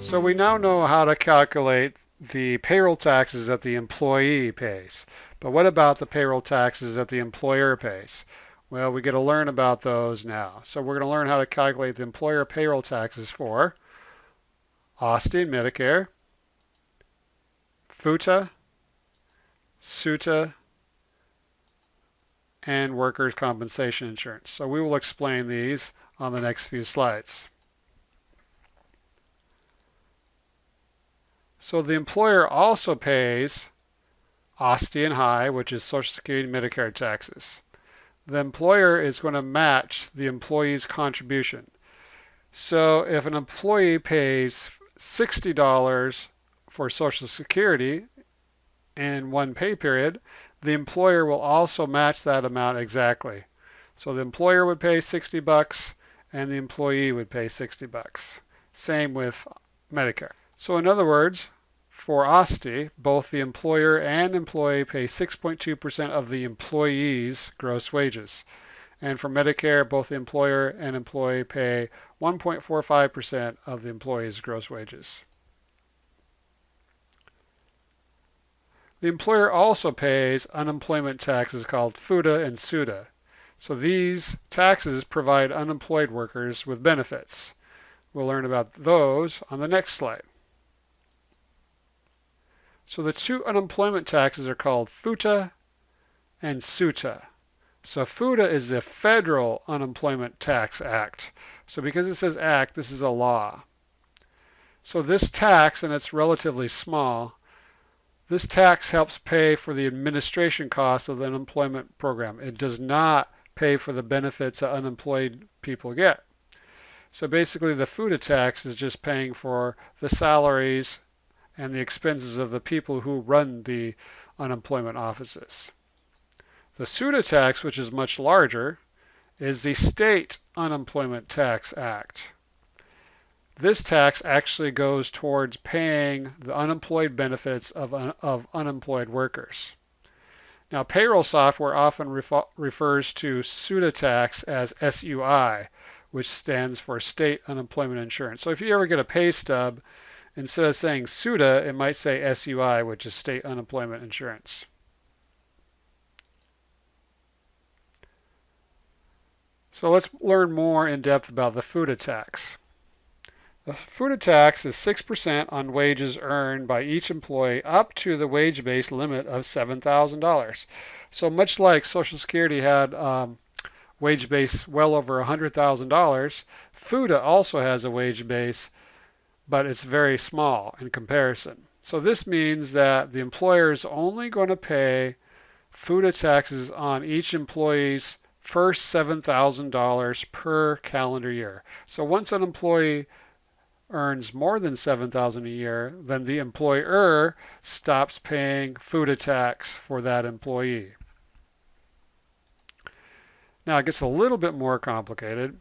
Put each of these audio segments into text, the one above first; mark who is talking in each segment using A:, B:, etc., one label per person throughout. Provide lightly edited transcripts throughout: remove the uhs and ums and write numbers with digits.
A: So we now know how to calculate the payroll taxes that the employee pays. But what about the payroll taxes that the employer pays? Well, we get to learn about those now. So we're going to learn how to calculate the employer payroll taxes for Austin Medicare, FUTA, SUTA, and workers' compensation insurance. So we will explain these on the next few slides. So the employer also pays Austin High, which is Social Security and Medicare taxes. The employer is going to match the employee's contribution. So if an employee pays $60 for Social Security in one pay period, the employer will also match that amount exactly. So the employer would pay $60 and the employee would pay $60. Same with Medicare. So in other words, for ASTI, both the employer and employee pay 6.2% of the employee's gross wages. And for Medicare, both the employer and employee pay 1.45% of the employee's gross wages. The employer also pays unemployment taxes called FUTA and SUTA. So these taxes provide unemployed workers with benefits. We'll learn about those on the next slide. So the two unemployment taxes are called FUTA and SUTA. So FUTA is the Federal Unemployment Tax Act. So because it says act, this is a law. So this tax, and it's relatively small, this tax helps pay for the administration costs of the unemployment program. It does not pay for the benefits that unemployed people get. So basically the FUTA tax is just paying for the salaries and the expenses of the people who run the unemployment offices. The SUTA tax, which is much larger, is the State Unemployment Tax Act. This tax actually goes towards paying the unemployed benefits of unemployed workers. Now, payroll software often refers to SUTA tax as SUI, which stands for State Unemployment Insurance. So if you ever get a pay stub, instead of saying SUTA, it might say SUI, which is State Unemployment Insurance. So let's learn more in depth about the FUTA tax. The FUTA tax is 6% on wages earned by each employee up to the wage-based limit of $7,000. So much like Social Security had wage base well over $100,000, FUTA also has a wage base, but it's very small in comparison. So this means that the employer is only going to pay FUTA taxes on each employee's first $7,000 per calendar year. So once an employee earns more than $7,000 a year, then the employer stops paying FUTA tax for that employee. Now it gets a little bit more complicated.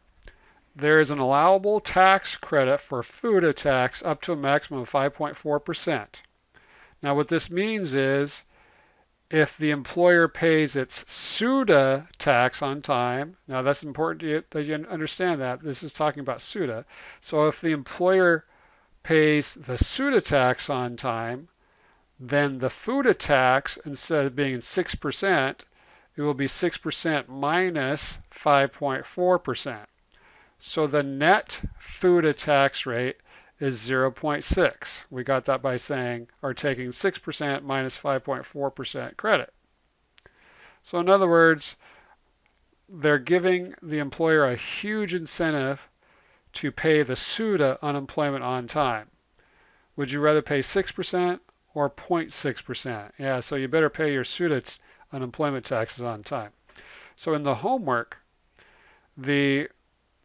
A: There is an allowable tax credit for FUTA tax up to a maximum of 5.4%. Now what this means is if the employer pays its SUTA tax on time, now that's important that you understand that. This is talking about SUTA. So if the employer pays the SUTA tax on time, then the FUTA tax, instead of being 6%, it will be 6% minus 5.4%. So the net FUTA tax rate is 0.6. We got that by saying, or taking 6% minus 5.4% credit. So in other words, they're giving the employer a huge incentive to pay the SUTA unemployment on time. Would you rather pay 6% or 0.6%? Yeah, so you better pay your SUTA unemployment taxes on time. So in the homework, the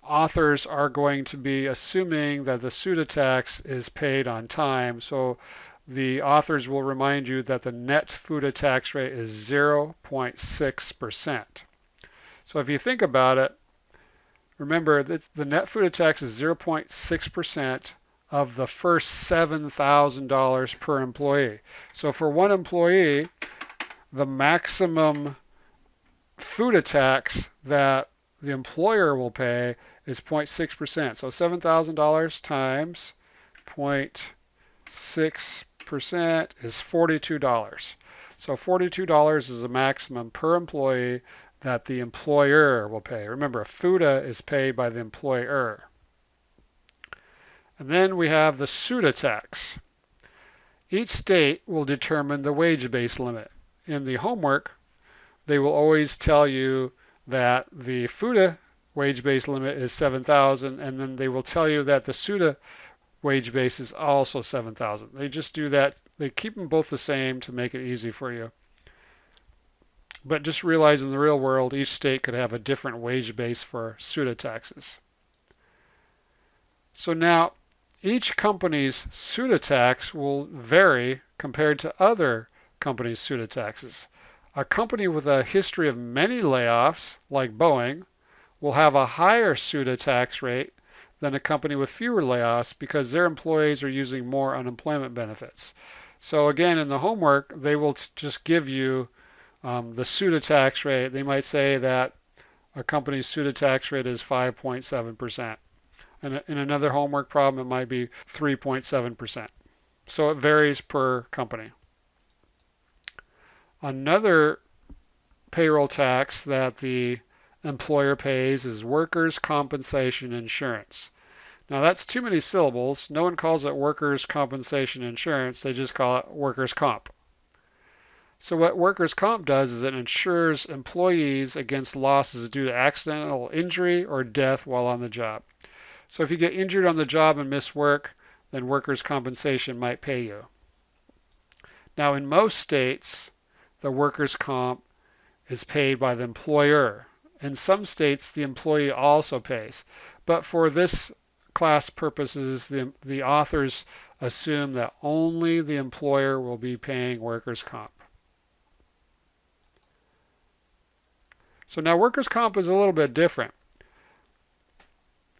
A: authors are going to be assuming that the SUTA tax is paid on time. So the authors will remind you that the net FUTA tax rate is 0.6%. So if you think about it, remember that the net FUTA tax is 0.6% of the first $7,000 per employee. So for one employee, the maximum FUTA tax that the employer will pay is 0.6%. So $7,000 times 6.6% is $42. So $42 is the maximum per employee that the employer will pay. Remember, FUTA is paid by the employer. And then we have the SUTA tax. Each state will determine the wage base limit. In the homework, they will always tell you that the FUTA wage base limit is $7,000, and then they will tell you that the SUTA wage base is also $7,000. They just do that. They keep them both the same to make it easy for you. But just realize in the real world, each state could have a different wage base for SUTA taxes. So now, each company's SUTA tax will vary compared to other companies' SUTA taxes. A company with a history of many layoffs, like Boeing, will have a higher SUTA tax rate than a company with fewer layoffs because their employees are using more unemployment benefits. So again, in the homework, they will just give you the SUTA tax rate. They might say that a company's SUTA tax rate is 5.7%. And in another homework problem, it might be 3.7%. So it varies per company. Another payroll tax that the employer pays is workers' compensation insurance. Now that's too many syllables. No one calls it workers' compensation insurance. They just call it workers' comp. So what workers' comp does is it insures employees against losses due to accidental injury or death while on the job. So if you get injured on the job and miss work, then workers' compensation might pay you. Now in most states, the workers' comp is paid by the employer. In some states, the employee also pays. But for this class purposes, the authors assume that only the employer will be paying workers' comp. So now workers' comp is a little bit different.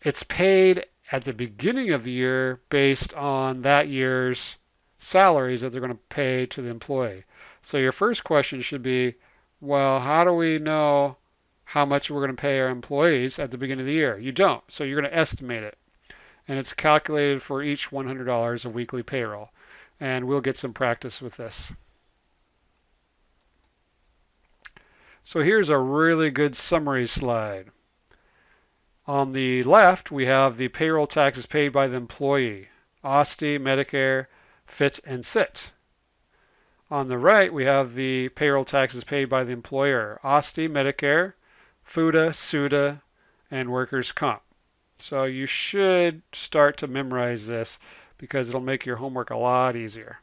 A: It's paid at the beginning of the year based on that year's salaries that they're going to pay to the employee. So your first question should be, well, how do we know how much we're going to pay our employees at the beginning of the year? You don't. So you're going to estimate it. And it's calculated for each $100 of weekly payroll. And we'll get some practice with this. So here's a really good summary slide. On the left, we have the payroll taxes paid by the employee, OSTI, Medicare, FIT, and SIT. On the right, we have the payroll taxes paid by the employer, OSTI, Medicare, FUTA, SUTA, and workers' comp. So you should start to memorize this because it'll make your homework a lot easier.